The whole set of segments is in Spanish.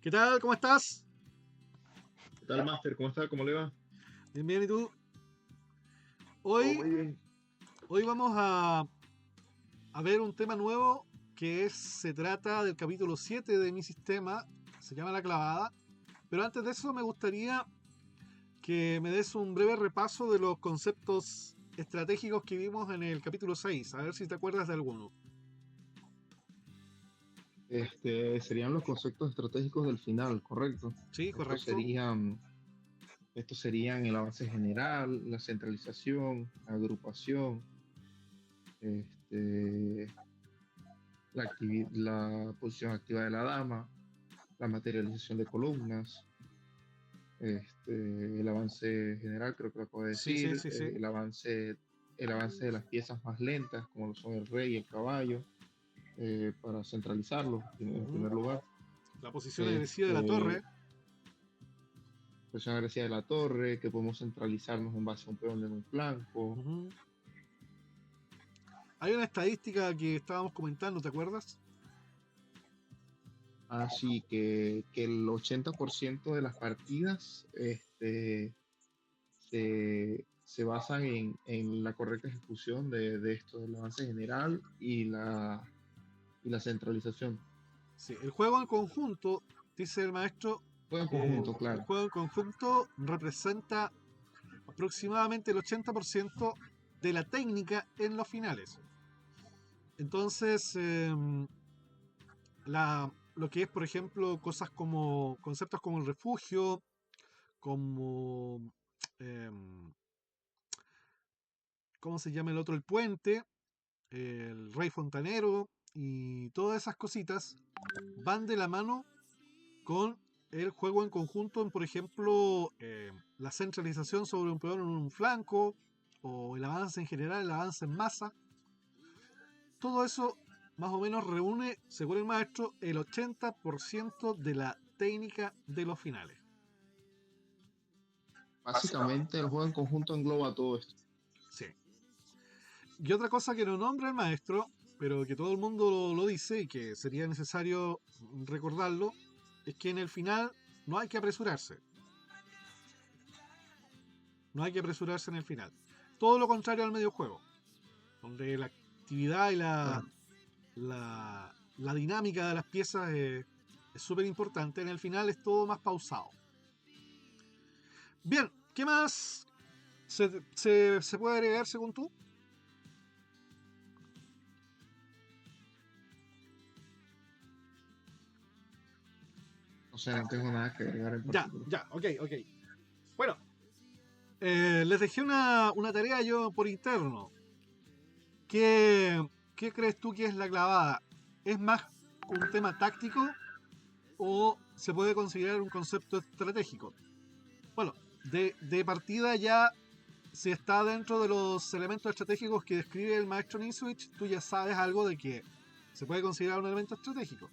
¿Qué tal? ¿Cómo estás? ¿Qué tal, Master? ¿Cómo está? ¿Cómo le va? Bien, bien, ¿y tú? Todo Hoy, muy bien. hoy vamos a ver un tema nuevo se trata del capítulo 7 de mi sistema, se llama La Clavada. Pero antes de eso me gustaría que me des un breve repaso de los conceptos estratégicos que vimos en el capítulo 6, a ver si te acuerdas de alguno. Serían los conceptos estratégicos del final, ¿correcto? Sí, Estos correcto. serían, estos serían el avance general, la centralización, la agrupación, este, la posición activa de la dama, la materialización de columnas, el avance general, creo que lo acabo de Sí, sí, decir, sí, sí. el avance de las piezas más lentas, como lo son el rey y el caballo, para centralizarlos en Ujú. primer lugar. La posición agresiva de la torre. Este, Presión agresiva de la torre, que podemos centralizarnos en base a un peón en un flanco. Ujú. Hay una estadística que estábamos comentando, ¿te acuerdas? Así que el 80% de las partidas se basan en la correcta ejecución de esto, del avance general y la centralización. Sí, el juego en conjunto, dice el maestro, Todo en el, conjunto, el claro. juego en conjunto representa aproximadamente el 80% de la técnica en los finales. Entonces, lo que es, por ejemplo, cosas como conceptos como el refugio, como, em, ¿cómo se llama el otro? El puente, el rey fontanero y todas esas cositas van de la mano con el juego en conjunto en, por ejemplo, la centralización sobre un peón en un flanco o el avance en general, el avance en masa. Todo eso más o menos reúne, según el maestro, el 80% de la técnica de los finales. Básicamente el juego en conjunto engloba todo esto. Sí. Y otra cosa que no nombra el maestro, pero que todo el mundo lo dice y que sería necesario recordarlo, es que en el final no hay que apresurarse. No hay que apresurarse en el final. Todo lo contrario al medio juego, donde la actividad y Claro. la dinámica de las piezas es súper importante. En el final es todo más pausado. Bien, ¿qué más se puede agregar según tú? O sea, no tengo nada que agregar en Ya, particular. ya, ok, ok. Bueno, les dejé una tarea yo por interno. ¿Qué crees tú que es la clavada? ¿Es más un tema táctico o se puede considerar un concepto estratégico? Bueno, de partida ya, si está dentro de los elementos estratégicos que describe el maestro Niswich, tú ya sabes algo de que se puede considerar un elemento estratégico.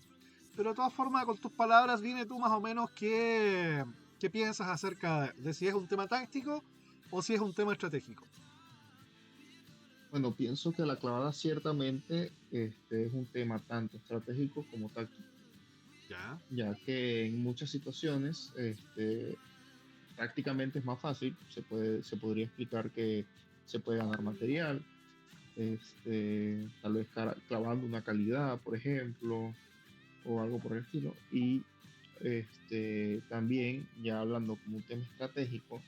Pero de todas formas, con tus palabras, dime tú más o menos qué piensas acerca de si es un tema táctico o si es un tema estratégico. Bueno, pienso que la clavada ciertamente es un tema tanto estratégico como táctico, Ya. ya que en muchas situaciones prácticamente es más fácil, se podría explicar que se puede ganar material, tal vez clavando una calidad, por ejemplo, o algo por el estilo. Y también, ya hablando como un tema estratégico,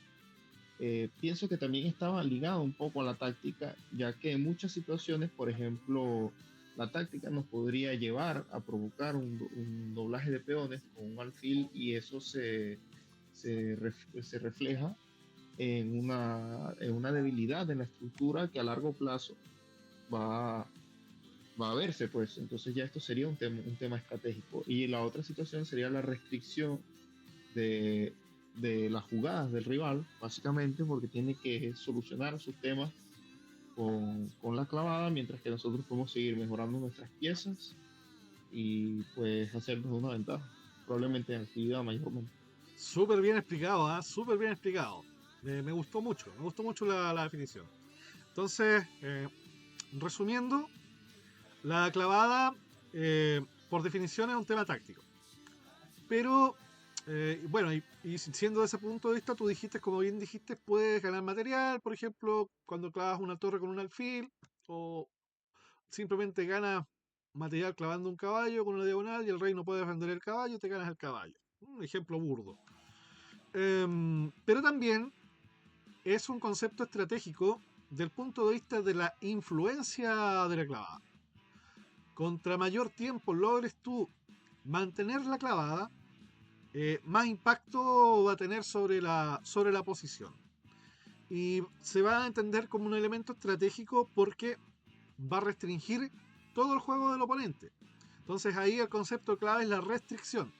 pienso que también estaba ligado un poco a la táctica, ya que en muchas situaciones, por ejemplo, la táctica nos podría llevar a provocar un doblaje de peones con un alfil y eso se refleja en una debilidad en la estructura que a largo plazo va, va a verse, pues. Entonces ya esto sería un tema estratégico. Y la otra situación sería la restricción de las jugadas del rival, básicamente porque tiene que solucionar sus temas con la clavada, mientras que nosotros podemos seguir mejorando nuestras piezas y pues hacernos una ventaja, probablemente en actividad mayormente. Súper bien explicado, ¿eh? Súper bien explicado. Me gustó mucho la definición. Entonces, resumiendo, la clavada, por definición, es un tema táctico. Pero, bueno, y siendo de ese punto de vista, tú dijiste, como bien dijiste, puedes ganar material, por ejemplo, cuando clavas una torre con un alfil, o simplemente ganas material clavando un caballo con una diagonal y el rey no puede defender el caballo, te ganas el caballo. Un ejemplo burdo. Pero también es un concepto estratégico del punto de vista de la influencia de la clavada. Contra mayor tiempo logres tú mantener la clavada, más impacto va a tener sobre la posición. Y se va a entender como un elemento estratégico porque va a restringir todo el juego del oponente. Entonces ahí el concepto clave es la restricción.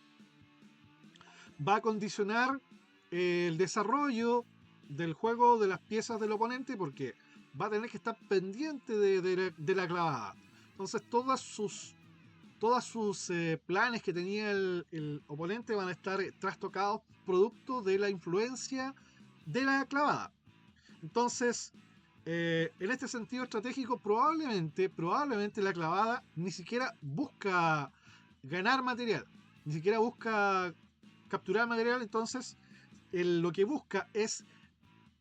Va a condicionar el desarrollo del juego de las piezas del oponente porque va a tener que estar pendiente de la clavada. Entonces todas sus planes que tenía el oponente van a estar trastocados producto de la influencia de la clavada. Entonces, en este sentido estratégico, probablemente la clavada ni siquiera busca ganar material, ni siquiera busca capturar material. Entonces, lo que busca es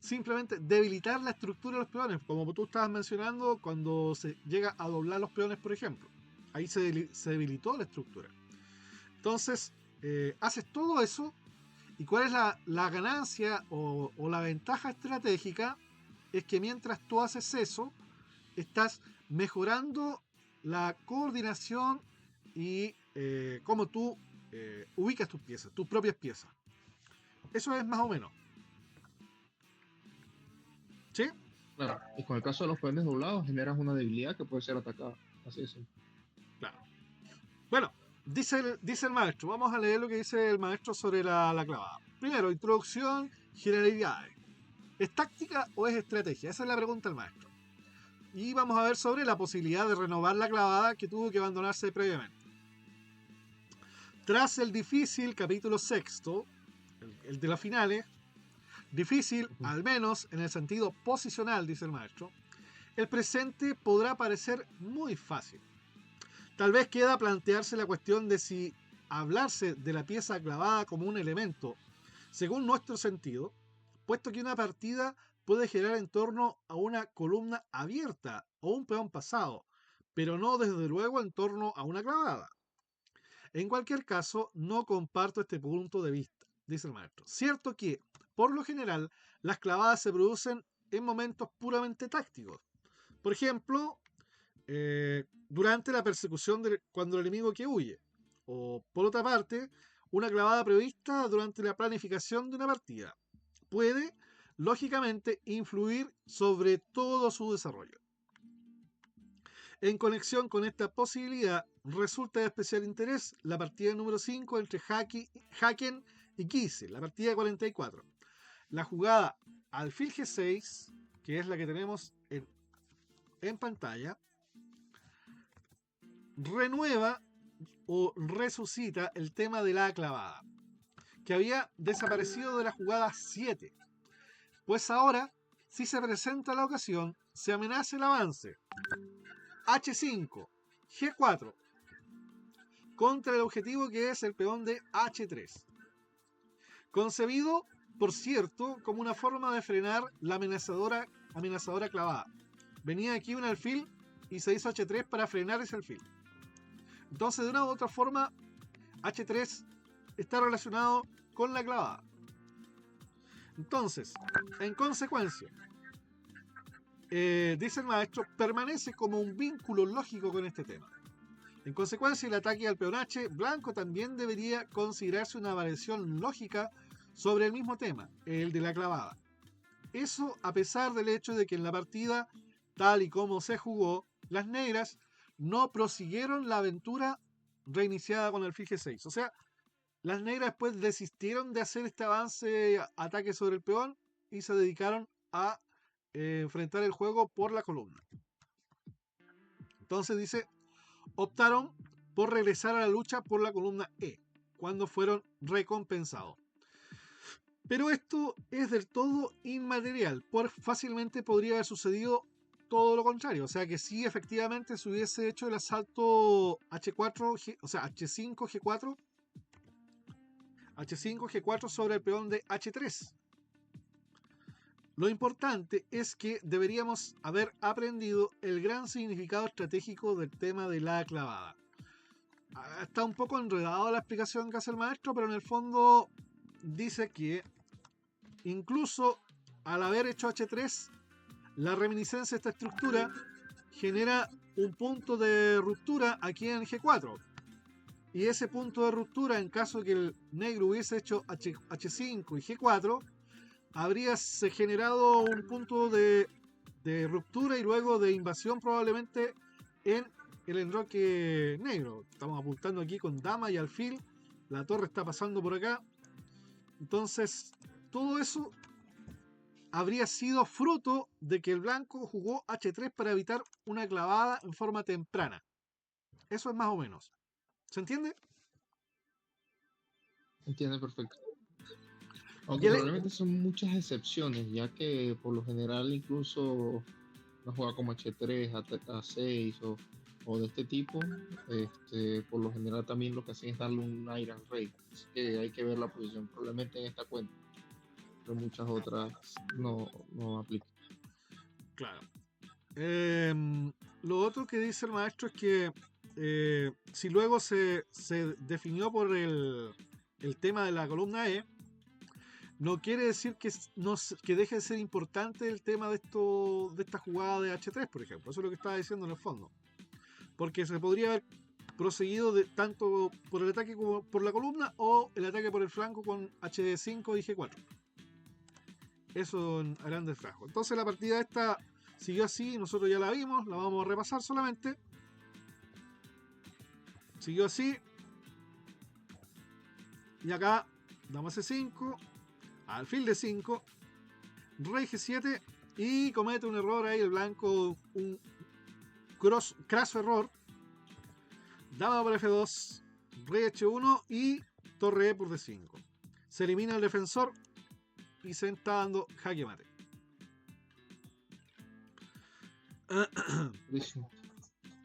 simplemente debilitar la estructura de los peones, como tú estabas mencionando, cuando se llega a doblar los peones, por ejemplo. Ahí se debilitó la estructura. Entonces, haces todo eso, y cuál es la ganancia o la ventaja estratégica, es que mientras tú haces eso, estás mejorando la coordinación y cómo tú ubicas tus piezas, tus propias piezas. Eso es más o menos. ¿Sí? Claro. Y con el caso de los peones doblados, generas una debilidad que puede ser atacada. Así es. Claro. Bueno, dice el maestro. Vamos a leer lo que dice el maestro sobre la clavada. Primero, introducción, generalidades. ¿Es táctica o es estrategia? Esa es la pregunta del maestro. Y vamos a ver sobre la posibilidad de renovar la clavada que tuvo que abandonarse previamente. Tras el difícil capítulo sexto, el de las finales, difícil al menos en el sentido posicional, dice el maestro, el presente podrá parecer muy fácil. Tal vez queda plantearse la cuestión de si hablarse de la pieza clavada como un elemento, según nuestro sentido, puesto que una partida puede girar en torno a una columna abierta o un peón pasado, pero no desde luego en torno a una clavada. En cualquier caso, no comparto este punto de vista, dice el maestro. Cierto que, por lo general, las clavadas se producen en momentos puramente tácticos. Por ejemplo, durante la persecución cuando el enemigo que huye. O, por otra parte, una clavada prevista durante la planificación de una partida. Puede, lógicamente, influir sobre todo su desarrollo. En conexión con esta posibilidad, resulta de especial interés la partida número 5 entre Haken y Kise, la partida 44. La jugada alfil G6, que es la que tenemos en pantalla, renueva o resucita el tema de la clavada, que había desaparecido de la jugada 7. Pues ahora, si se presenta la ocasión, se amenaza el avance H5, G4, contra el objetivo que es el peón de H3. Concebido, por cierto, como una forma de frenar la amenazadora clavada. Venía aquí un alfil y se hizo H3 para frenar ese alfil. Entonces, de una u otra forma, H3 está relacionado con la clavada. Entonces, en consecuencia, dice el maestro, permanece como un vínculo lógico con este tema. En consecuencia, el ataque al peón H blanco también debería considerarse una variación lógica sobre el mismo tema, el de la clavada. Eso a pesar del hecho de que en la partida, tal y como se jugó, las negras no prosiguieron la aventura reiniciada con el alfil G6. O sea, las negras después desistieron de hacer este avance, ataque sobre el peón, y se dedicaron a enfrentar el juego por la columna. Entonces dice, optaron por regresar a la lucha por la columna E, cuando fueron recompensados. Pero esto es del todo inmaterial, fácilmente podría haber sucedido todo lo contrario, o sea que si efectivamente se hubiese hecho el asalto H4, o sea H5, G4, H5, G4 sobre el peón de H3. Lo importante es que deberíamos haber aprendido el gran significado estratégico del tema de la clavada. Está un poco enredado la explicación que hace el maestro, pero en el fondo dice que incluso al haber hecho H3, la reminiscencia de esta estructura genera un punto de ruptura aquí en G4. Y ese punto de ruptura, en caso de que el negro hubiese hecho H5 y G4, habría generado un punto de ruptura y luego de invasión probablemente en el enroque negro. Estamos apuntando aquí con dama y alfil. La torre está pasando por acá. Entonces, todo eso habría sido fruto de que el blanco jugó H3 para evitar una clavada en forma temprana. Eso es más o menos. ¿Se entiende? Entiende perfecto. Aunque probablemente son muchas excepciones, ya que por lo general incluso una jugada como H3, A6 o de este tipo, por lo general también lo que hacen es darle un aire al rey. Así que hay que ver la posición, probablemente en esta cuenta, pero muchas otras no aplican. Claro. Lo otro que dice el maestro es que si luego se definió por el tema de la columna E, no quiere decir que deje de ser importante el tema de esta jugada de H3, por ejemplo. Eso es lo que estaba diciendo en el fondo. Porque se podría haber proseguido tanto por el ataque como por la columna o el ataque por el flanco con H5 y G4. Eso en grandes rasgos. Entonces la partida esta siguió así, nosotros ya la vimos, la vamos a repasar solamente. Siguió así. Y acá, dama C5, alfil D5, rey G7 y comete un error ahí el blanco, un craso error. Dama por F2, rey H1 y torre E por D5. Se elimina el defensor y se está dando jaque mate. Durísimo.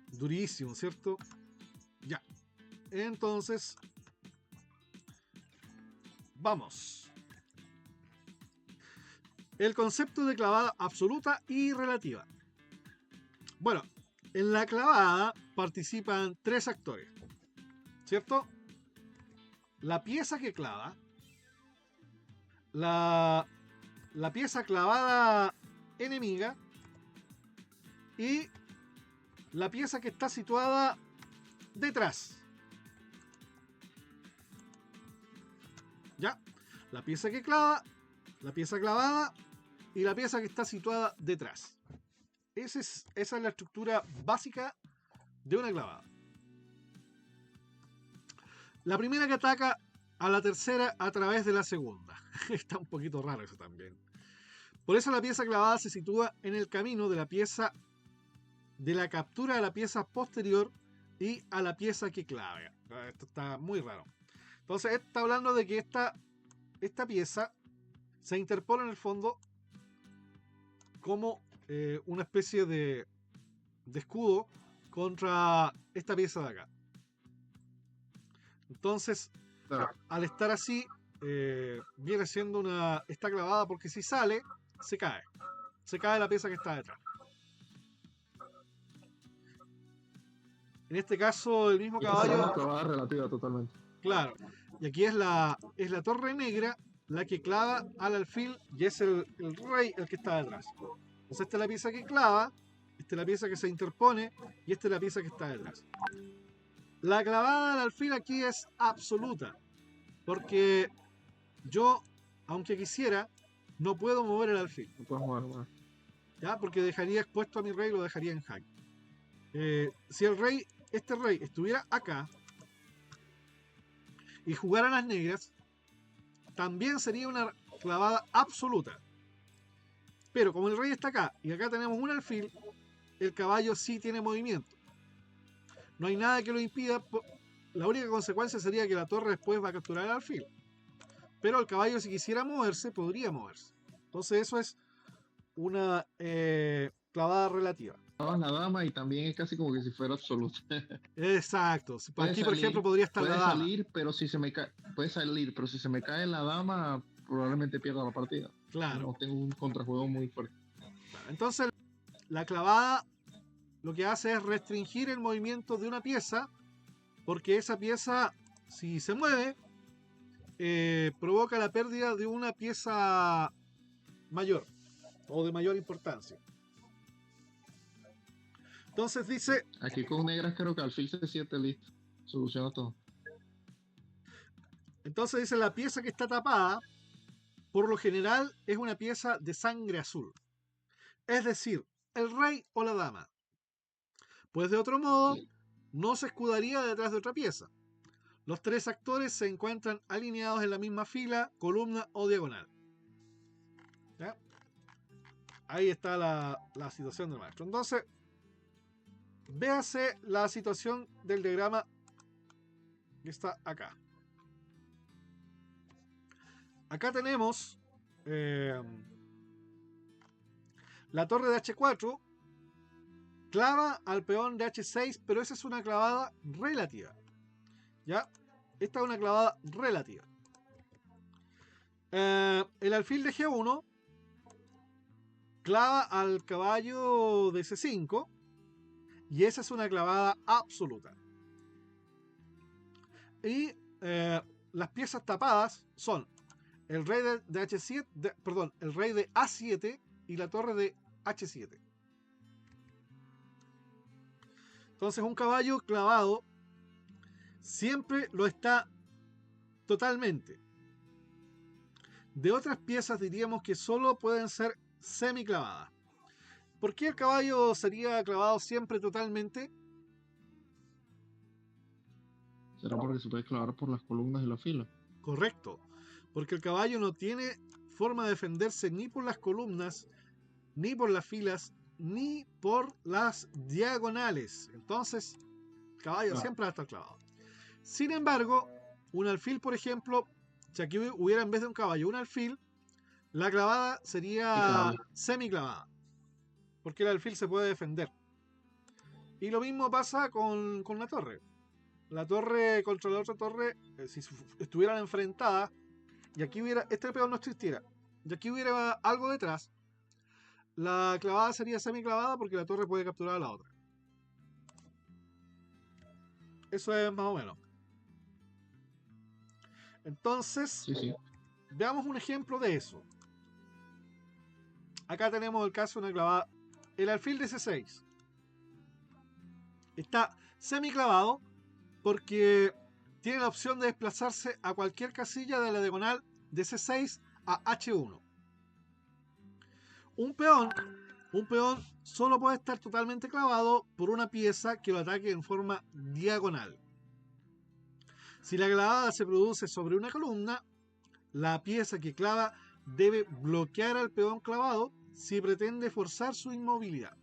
Durísimo, ¿cierto? Ya. Entonces, vamos. El concepto de clavada absoluta y relativa. Bueno, en la clavada participan 3 actores, ¿cierto? La pieza que clava, la pieza clavada enemiga y la pieza que está situada detrás. ¿Ya? La pieza que clava, la pieza clavada y la pieza que está situada detrás. Esa es la estructura básica de una clavada. La primera que ataca a la tercera a través de la segunda. Está un poquito raro eso también. Por eso la pieza clavada se sitúa en el camino de la pieza de la captura de la pieza posterior y a la pieza que clave. Esto está muy raro. Entonces está hablando de que esta pieza se interpone en el fondo como una especie de escudo contra esta pieza de acá. Entonces, al estar así, viene siendo está clavada porque si sale, se cae. Se cae la pieza que está detrás. En este caso, el mismo caballo. Es una clavada relativa totalmente. Claro. Y aquí es la torre negra la que clava al alfil y es el rey el que está detrás. Entonces esta es la pieza que clava, esta es la pieza que se interpone y esta es la pieza que está detrás. La clavada al alfil aquí es absoluta, porque yo, aunque quisiera, no puedo mover el alfil. No puedes mover. ¿Ya? Porque dejaría expuesto a mi rey, lo dejaría en jaque. Si este rey estuviera acá y jugaran las negras, también sería una clavada absoluta. Pero como el rey está acá y acá tenemos un alfil, el caballo sí tiene movimiento. No hay nada que lo impida. La única consecuencia sería que la torre después va a capturar el alfil. Pero el caballo, si quisiera moverse, podría moverse. Entonces eso es una clavada relativa. la dama y también es casi como que si fuera absoluta. Exacto. Puede Aquí, por ejemplo, salir, podría estar la puede dama. salir, pero si se me cae, puede salir, pero si se me cae la dama, probablemente pierda la partida. Claro. No tengo un contrajuego muy fuerte. Claro. Entonces, la clavada lo que hace es restringir el movimiento de una pieza, porque esa pieza, si se mueve, provoca la pérdida de una pieza mayor o de mayor importancia. Entonces dice, Aquí con negras creo que alfil C7 listo. Soluciona todo. la pieza que está tapada, por lo general, es una pieza de sangre azul. Es decir, el rey o la dama. Pues de otro modo, Sí. no se escudaría detrás de otra pieza. Los tres actores se encuentran alineados en la misma fila, columna o diagonal. ¿Ya? Ahí está la situación del maestro. Entonces, véase la situación del diagrama que está acá. Acá tenemos la torre de H4, clava al peón de H6, pero esa es una clavada relativa. ¿Ya? Esta es una clavada relativa. El alfil de G1 clava al caballo de C5 y esa es una clavada absoluta. Y las piezas tapadas son el rey de H7, perdón, el rey de A7 y la torre de H7. Entonces un caballo clavado siempre lo está totalmente. De otras piezas diríamos que solo pueden ser semiclavadas. ¿Por qué el caballo sería clavado siempre totalmente? ¿Será porque se puede clavar por las columnas y la fila? Correcto, porque el caballo no tiene forma de defenderse ni por las columnas, ni por las filas, ni por las diagonales. Entonces, el caballo siempre va a estar clavado. Sin embargo, un alfil, por ejemplo, si aquí hubiera en vez de un caballo un alfil, la clavada sería semiclavada, porque el alfil se puede defender. Y lo mismo pasa con la torre. La torre contra la otra torre, si estuvieran enfrentadas, y aquí hubiera, este peón no existiera, y aquí hubiera algo detrás, la clavada sería semiclavada porque la torre puede capturar a la otra. Eso es más o menos. Entonces, Sí. veamos un ejemplo de eso. Acá tenemos el caso de una clavada. El alfil de C6 está semiclavado porque tiene la opción de desplazarse a cualquier casilla de la diagonal de C6 a H1. Un peón solo puede estar totalmente clavado por una pieza que lo ataque en forma diagonal. Si la clavada se produce sobre una columna, la pieza que clava debe bloquear al peón clavado si pretende forzar su inmovilidad.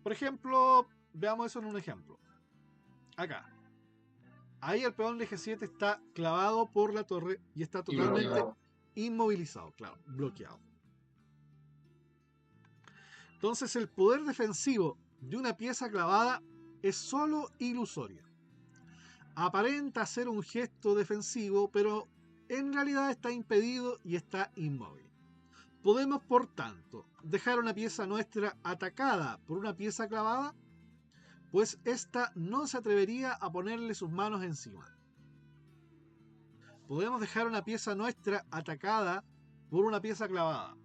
Por ejemplo, veamos eso en un ejemplo. Acá. Ahí el peón de G7 está clavado por la torre y está totalmente inmovilizado, claro, bloqueado. Entonces el poder defensivo de una pieza clavada es solo ilusorio. Aparenta ser un gesto defensivo, pero en realidad está impedido y está inmóvil. Podemos, por tanto, dejar una pieza nuestra atacada por una pieza clavada, pues ésta no se atrevería a ponerle sus manos encima. Podemos dejar una pieza nuestra atacada por una pieza clavada.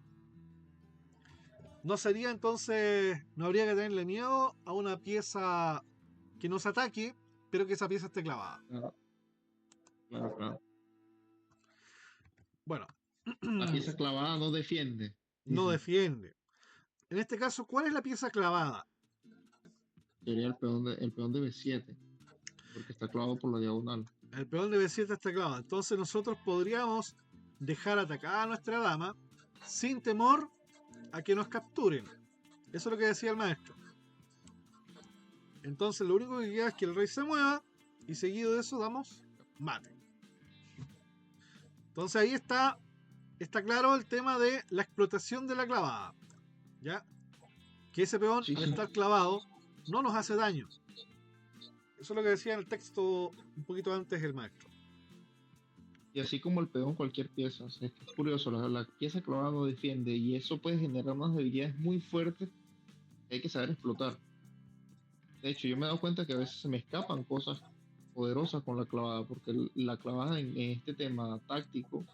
No sería entonces, no habría que tenerle miedo a una pieza que nos ataque, pero que esa pieza esté clavada. Claro. Bueno. La pieza clavada no defiende. No defiende. En este caso, ¿cuál es la pieza clavada? Sería el peón de B7, porque está clavado por la diagonal. El peón de B7 está clavado. Entonces nosotros podríamos dejar atacada a nuestra dama sin temor a que nos capturen. Eso es lo que decía el maestro. Entonces lo único que queda es que el rey se mueva y seguido de eso damos mate. Entonces ahí está claro el tema de la explotación de la clavada. ¿Ya? que ese peón, Sí, al sí. estar clavado, no nos hace daño. Eso es lo que decía en el texto un poquito antes el maestro. Y así como el peón, cualquier pieza. O sea, es que es curioso, la pieza clavada no defiende y eso puede generar unas debilidades muy fuertes que hay que saber explotar. De hecho, yo me he dado cuenta que a veces se me escapan cosas poderosas con la clavada, porque la clavada en este tema táctico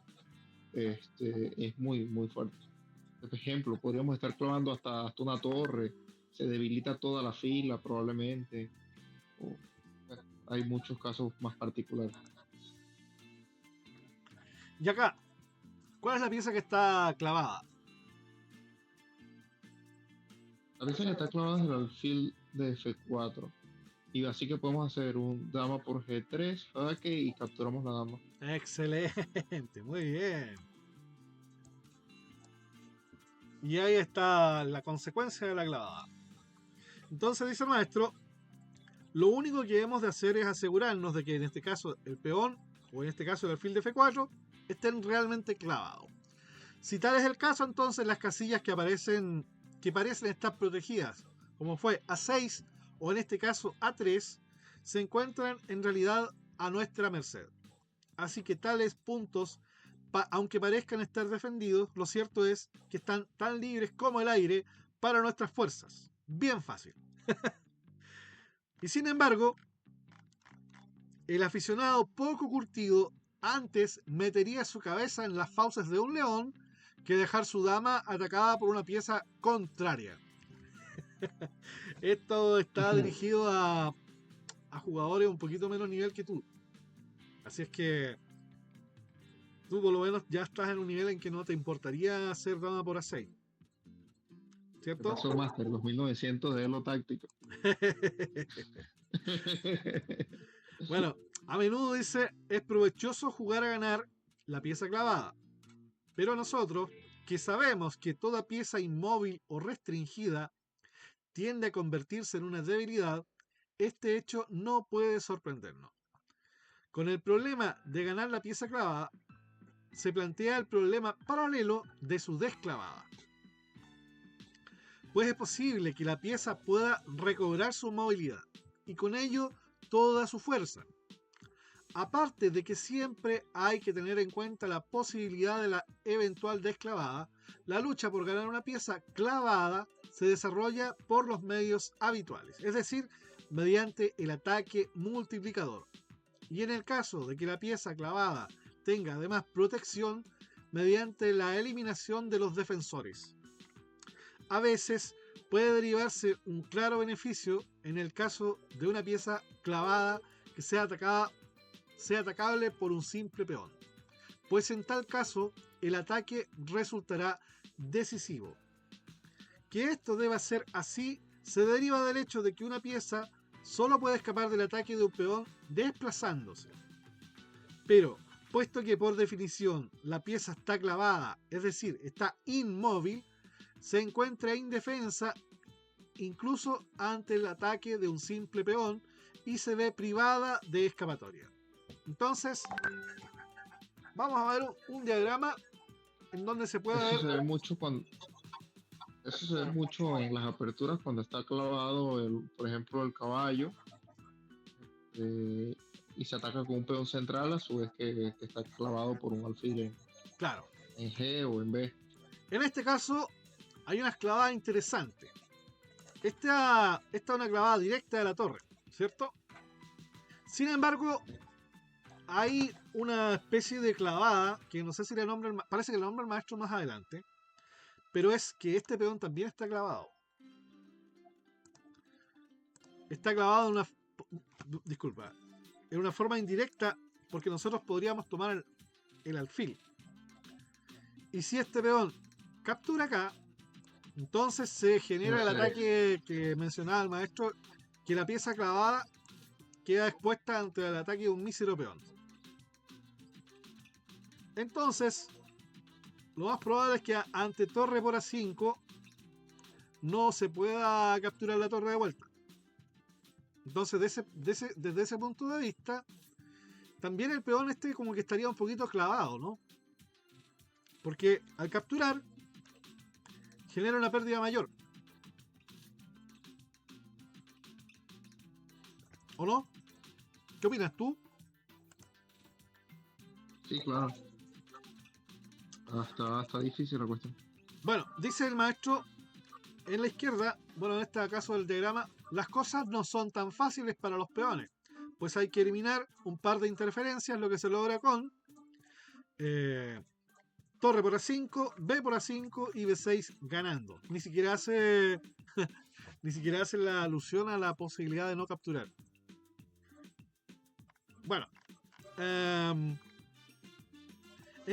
es muy, muy fuerte. Por ejemplo, podríamos estar clavando hasta una torre, se debilita toda la fila probablemente. O, hay muchos casos más particulares. Y acá, ¿cuál es la pieza que está clavada? A veces está clavada en el alfil de F4. Y así que podemos hacer un dama por G3, jaque y capturamos la dama. Excelente, muy bien. Y ahí está la consecuencia de la clavada. Entonces dice el maestro, lo único que debemos de hacer es asegurarnos de que en este caso el peón, o en este caso el alfil de F4, estén realmente clavados. Si tal es el caso, entonces las casillas que parecen estar protegidas, como fue A6 o en este caso A3, se encuentran en realidad a nuestra merced. Así que tales puntos, aunque parezcan estar defendidos, lo cierto es que están tan libres como el aire para nuestras fuerzas. Bien fácil. Y sin embargo, el aficionado poco curtido antes metería su cabeza en las fauces de un león que dejar su dama atacada por una pieza contraria. Esto está dirigido a jugadores un poquito menos nivel que tú. Así es que tú por lo menos ya estás en un nivel en que no te importaría hacer dama por A6. ¿Qué ¿Cierto? pasó, Master? 2900 de Elo táctico. Bueno, a menudo dice, es provechoso jugar a ganar la pieza clavada. Pero nosotros, que sabemos que toda pieza inmóvil o restringida tiende a convertirse en una debilidad, este hecho no puede sorprendernos. Con el problema de ganar la pieza clavada, se plantea el problema paralelo de su desclavada. Pues es posible que la pieza pueda recobrar su movilidad y con ello toda su fuerza. Aparte de que siempre hay que tener en cuenta la posibilidad de la eventual desclavada, la lucha por ganar una pieza clavada se desarrolla por los medios habituales, es decir, mediante el ataque multiplicador. Y en el caso de que la pieza clavada tenga además protección, mediante la eliminación de los defensores. A veces puede derivarse un claro beneficio en el caso de una pieza clavada que sea atacable por un simple peón, pues en tal caso el ataque resultará decisivo. Que esto deba ser así se deriva del hecho de que una pieza solo puede escapar del ataque de un peón desplazándose. Pero, puesto que por definición la pieza está clavada, es decir, está inmóvil, se encuentra indefensa incluso ante el ataque de un simple peón y se ve privada de escapatoria. Entonces, vamos a ver un diagrama en donde se puede Eso ver. se ve mucho eso se ve mucho en las aperturas cuando está clavado, por ejemplo, el caballo y se ataca con un peón central a su vez que está clavado por un alfil Claro, en G o en B. en este caso hay unas clavadas interesantes. Esta es una clavada directa de la torre, ¿cierto? Sin embargo, hay una especie de clavada que no sé si le nombra, parece que le nombra el maestro más adelante, pero es que este peón también está clavado. Está clavado en en una forma indirecta porque nosotros podríamos tomar el alfil. Y si este peón captura acá, entonces se genera el ataque que mencionaba el maestro, que la pieza clavada queda expuesta ante el ataque de un mísero peón. Entonces, lo más probable es que ante torre por A5 no se pueda capturar la torre de vuelta. Entonces, desde ese punto de vista, también el peón como que estaría un poquito clavado, ¿no? Porque al capturar genera una pérdida mayor. ¿O no? ¿Qué opinas tú? Sí, claro. Está difícil la cuestión. Bueno, dice el maestro en la izquierda, bueno, en este caso del diagrama, las cosas no son tan fáciles para los peones, pues hay que eliminar un par de interferencias, lo que se logra con torre por A5, B por A5 y B6 ganando. Ni siquiera hace la alusión a la posibilidad de no capturar. Bueno, en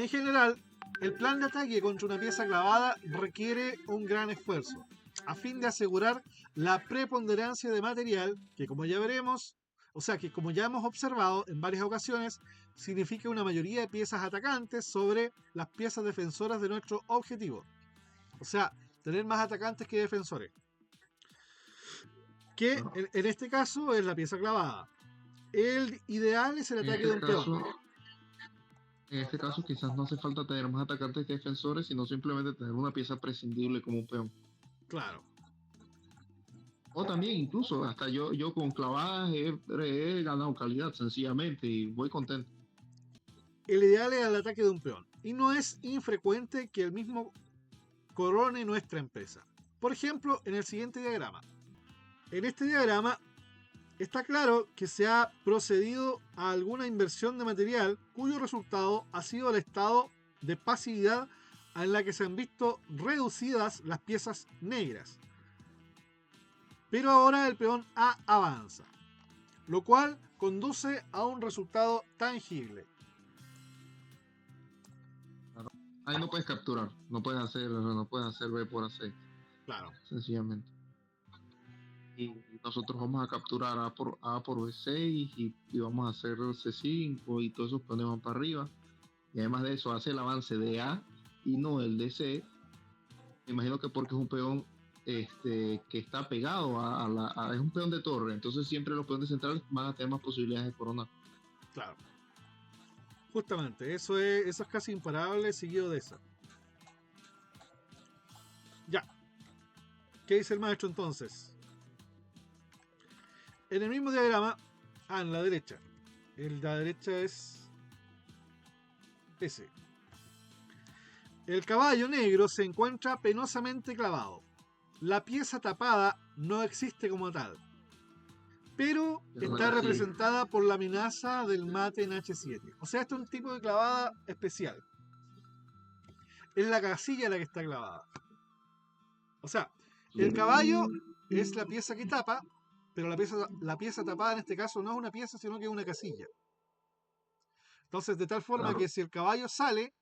general, el plan de ataque contra una pieza clavada requiere un gran esfuerzo, a fin de asegurar la preponderancia de material que, como ya veremos, o sea que como ya hemos observado en varias ocasiones, significa una mayoría de piezas atacantes sobre las piezas defensoras de nuestro objetivo. O sea, tener más atacantes que defensores. Que en este caso es la pieza clavada. El ideal es el ataque de un peón. En este caso quizás no hace falta tener más atacantes que defensores, sino simplemente tener una pieza prescindible como un peón. Claro. O también incluso hasta yo con clavadas he ganado calidad sencillamente y voy contento. El ideal es el ataque de un peón. Y no es infrecuente que el mismo corone nuestra empresa. Por ejemplo, en el siguiente diagrama. En este diagrama está claro que se ha procedido a alguna inversión de material cuyo resultado ha sido el estado de pasividad en la que se han visto reducidas las piezas negras. Pero ahora el peón A avanza, lo cual conduce a un resultado tangible. Ahí no puedes capturar, no puedes hacer B por A6. Claro. Sencillamente. Y nosotros vamos a capturar A por B6 y vamos a hacer C5 y todos esos peones van para arriba. Y además de eso hace el avance de A y no el de C. Me imagino que porque es un peón que está pegado es un peón de torre, entonces siempre los peones centrales van a tener más posibilidades de coronar. Claro. Justamente, eso es casi imparable seguido de esa. Ya. ¿Qué dice el maestro entonces? En el mismo diagrama, en la derecha. El de la derecha es ese. El caballo negro se encuentra penosamente clavado. La pieza tapada no existe como tal, pero está representada por la amenaza del mate en H7. O sea, esto es un tipo de clavada especial. Es la casilla la que está clavada. O sea, el caballo es la pieza que tapa, pero la pieza tapada en este caso no es una pieza, sino que es una casilla. Entonces, de tal forma que si el caballo sale,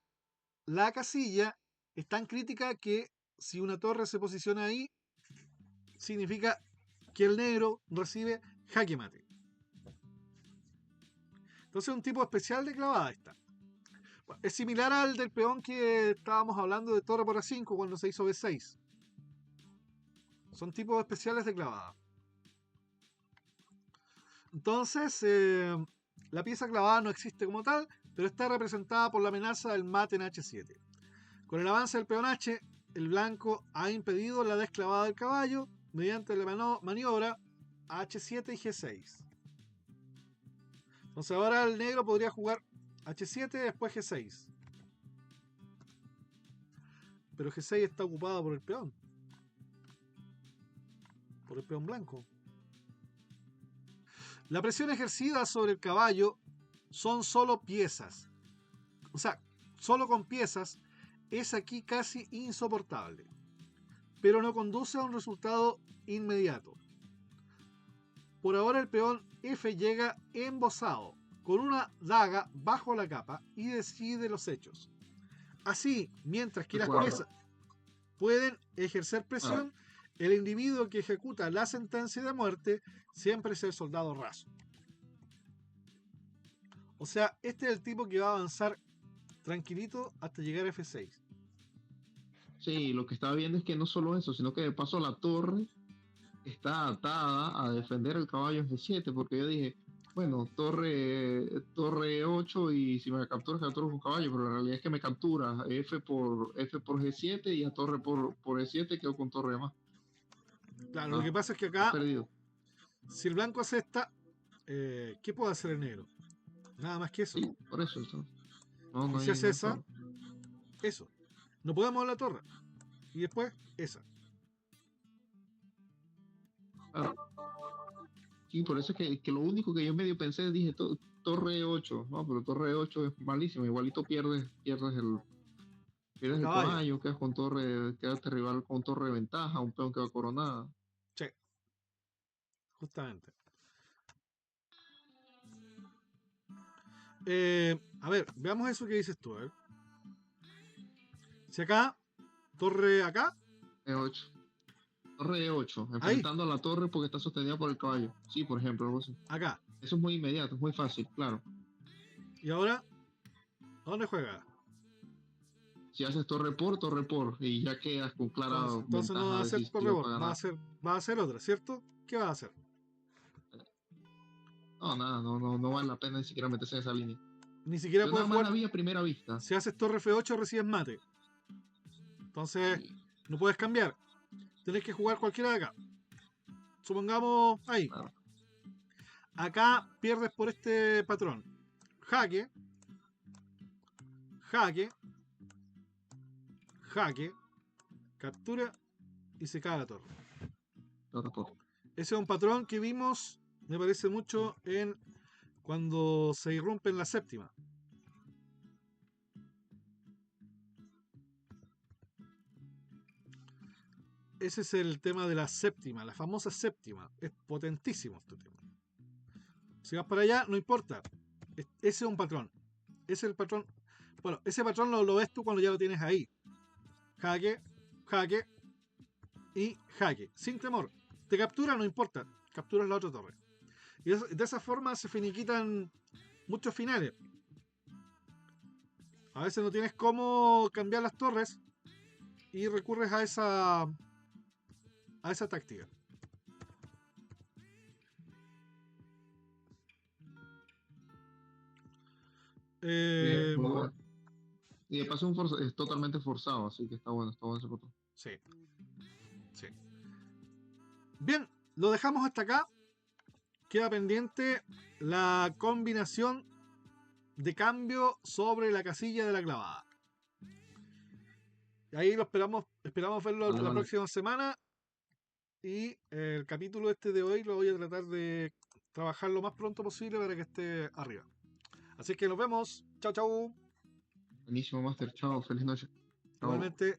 la casilla es tan crítica que si una torre se posiciona ahí, significa que el negro recibe jaque mate. Entonces, un tipo especial de clavada esta. Es similar al del peón que estábamos hablando de torre por A5 cuando se hizo B6. Son tipos especiales de clavada. Entonces, la pieza clavada no existe como tal, pero está representada por la amenaza del mate en H7. Con el avance del peón H, el blanco ha impedido la desclavada del caballo mediante la maniobra H7 y G6. Entonces ahora el negro podría jugar H7 y después G6. Pero G6 está ocupado por el peón. Por el peón blanco. La presión ejercida sobre el caballo son solo piezas. O sea, solo con piezas es aquí casi insoportable. Pero no conduce a un resultado inmediato. Por ahora el peón F llega embosado, con una daga bajo la capa y decide los hechos. Así, mientras que las piezas pueden ejercer presión, el individuo que ejecuta la sentencia de muerte siempre es el soldado raso. O sea, este es el tipo que va a avanzar tranquilito hasta llegar a F6. Sí, lo que estaba viendo es que no solo eso, sino que de paso la torre está atada a defender el caballo en G7, porque yo dije, bueno, torre 8 y si me capturas con caballo, pero la realidad es que me captura F por G7 y a torre por E7 quedo con torre de más. Claro, lo que pasa es que acá, si el blanco acepta, ¿Qué puedo hacer en negro? Nada más que eso. Sí, por eso. Entonces, no, Y no si hay, hace no hay esa, problema. eso. No podemos la torre. Y después, esa. Claro. Sí, por eso es que lo único que yo medio pensé, dije, torre 8, no, pero torre 8 es malísimo, igualito pierdes el Caballo. caballo, quedas rival con torre de ventaja, un peón que va coronada. Sí, justamente. A ver, veamos eso que dices tú. A ver. Si acá, torre acá, E8. Torre E8, ahí, enfrentando a la torre porque está sostenida por el caballo. Sí, por ejemplo, algo así. acá. Eso es muy inmediato, es muy fácil, claro. Y ahora, ¿a dónde juega? Si haces torre por, y ya quedas con clara Entonces no va ventaja a ser torre decisiva por, para ganar. va a ser otra, ¿cierto? ¿Qué va a hacer? No, nada, no vale la pena ni siquiera meterse en esa línea. Ni siquiera Yo nada puedes más jugar. la vi a primera vista. Si haces torre F8 recibes mate. Entonces, Y, no puedes cambiar. Tienes que jugar cualquiera de acá. Supongamos ahí. claro, Acá pierdes por este patrón. Jaque. Jaque. Jaque. Captura. Y se cae la torre. torre por. Ese es un patrón que vimos, me parece mucho, en cuando se irrumpe en la séptima. Ese es el tema de la séptima, la famosa séptima. Es potentísimo este tema. Si vas para allá, no importa. Ese es un patrón. Ese es el patrón. Bueno, ese patrón lo ves tú cuando ya lo tienes ahí. Jaque, jaque y jaque. Sin temor. Te captura, no importa. Capturas la otra torre. Y de esa forma se finiquitan muchos finales. A veces no tienes cómo cambiar las torres y recurres a esa táctica. Bien, Eh, muy bueno. Y de paso es totalmente forzado, así que está bueno ese botón. sí, sí. Bien, lo dejamos hasta acá. Queda pendiente la combinación de cambio sobre la casilla de la clavada. Ahí lo esperamos verlo Vale, la vale. próxima semana. Y el capítulo este de hoy lo voy a tratar de trabajar lo más pronto posible para que esté arriba. Así que nos vemos. Chao, chao. Buenísimo, Master. Chao, feliz noche. Chao. Igualmente.